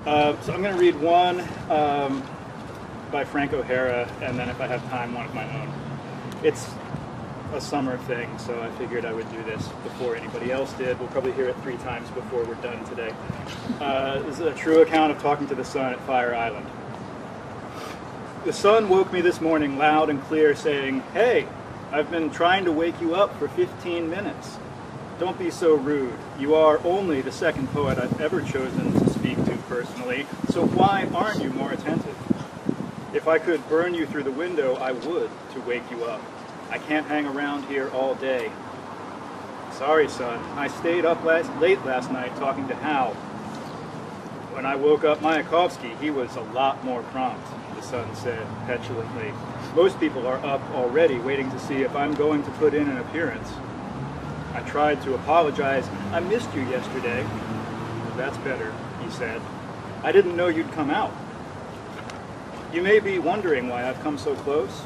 So I'm going to read one by Frank O'Hara, and then if I have time, one of my own. It's a summer thing, so I figured I would do this before anybody else did. We'll probably hear it 3 times before we're done today. This is a true account of talking to the sun at Fire Island. The sun woke me this morning loud and clear, saying, "Hey, I've been trying to wake you up for 15 minutes. Don't be so rude. You are only the second poet I've ever chosen to speak to personally, so why aren't you more attentive? If I could burn you through the window, I would, to wake you up. I can't hang around here all day." "Sorry, son. I stayed up late last night talking to Hal. When I woke up Mayakovsky, he was a lot more prompt," the sun said petulantly. "Most people are up already waiting to see if I'm going to put in an appearance." I tried to apologize. "I missed you yesterday." "That's better," he said. "I didn't know you'd come out." "You may be wondering why I've come so close."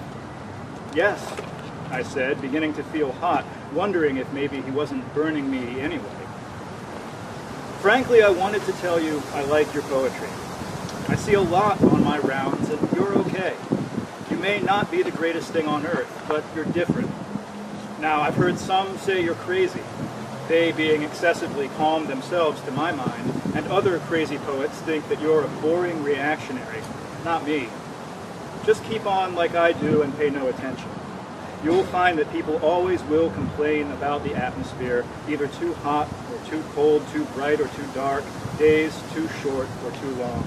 "Yes," I said, beginning to feel hot, wondering if maybe he wasn't burning me anyway. "Frankly, I wanted to tell you I like your poetry. I see a lot on my rounds, and you're okay. You may not be the greatest thing on earth, but you're different. Now, I've heard some say you're crazy, they being excessively calm themselves to my mind, and other crazy poets think that you're a boring reactionary. Not me. Just keep on like I do and pay no attention. You'll find that people always will complain about the atmosphere, either too hot or too cold, too bright or too dark, days too short or too long.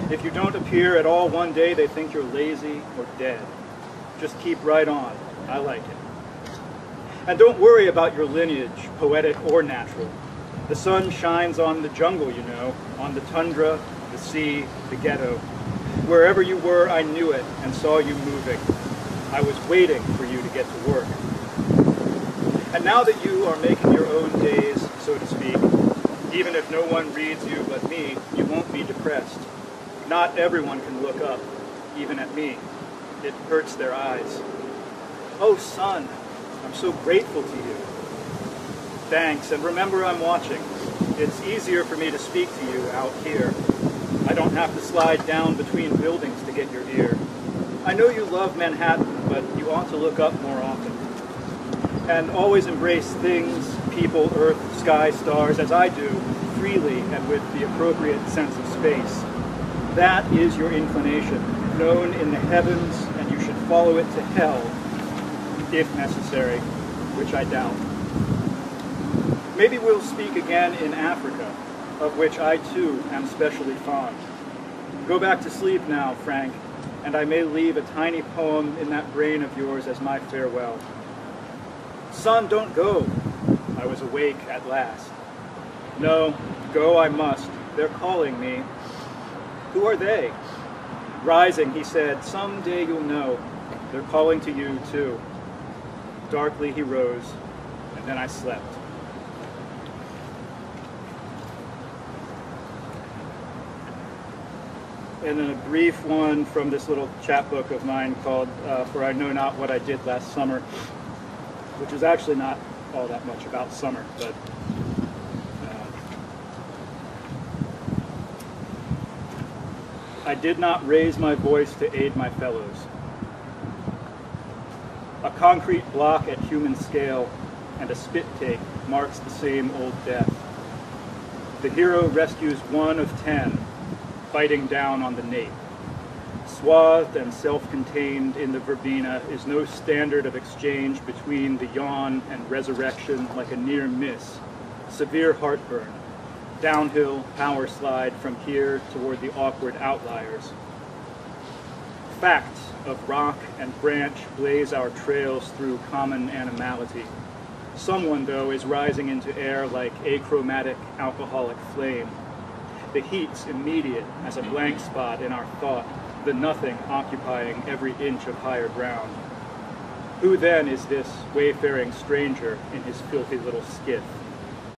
If you don't appear at all one day, they think you're lazy or dead. Just keep right on. I like it. And don't worry about your lineage, poetic or natural. The sun shines on the jungle, you know, on the tundra, the sea, the ghetto. Wherever you were, I knew it and saw you moving. I was waiting for you to get to work. And now that you are making your own days, so to speak, even if no one reads you but me, you won't be depressed. Not everyone can look up, even at me. It hurts their eyes. Oh, son, I'm so grateful to you. Thanks, and remember I'm watching. It's easier for me to speak to you out here. I don't have to slide down between buildings to get your ear. I know you love Manhattan, but you ought to look up more often. And always embrace things, people, earth, sky, stars, as I do, freely and with the appropriate sense of space. That is your inclination, known in the heavens, and you should follow it to hell, if necessary, which I doubt. Maybe we'll speak again in Africa, of which I too am specially fond. Go back to sleep now, Frank, and I may leave a tiny poem in that brain of yours as my farewell. Son, don't go. I was awake at last. No, go I must. They're calling me. Who are they? Rising, he said, someday you'll know. They're calling to you, too. Darkly he rose, and then I slept. And then a brief one from this little chapbook of mine called For I Know Not What I Did Last Summer, which is actually not all that much about summer, but I did not raise my voice to aid my fellows. A concrete block at human scale and a spit take marks the same old death. The hero rescues 1 of 10, fighting down on the nape. Swathed and self-contained in the verbena is no standard of exchange between the yawn and resurrection like a near miss, severe heartburn, downhill power slide from here toward the awkward outliers. Facts of rock and branch blaze our trails through common animality. Someone, though, is rising into air like achromatic alcoholic flame. The heat's immediate as a blank spot in our thought, the nothing occupying every inch of higher ground. Who then is this wayfaring stranger in his filthy little skiff?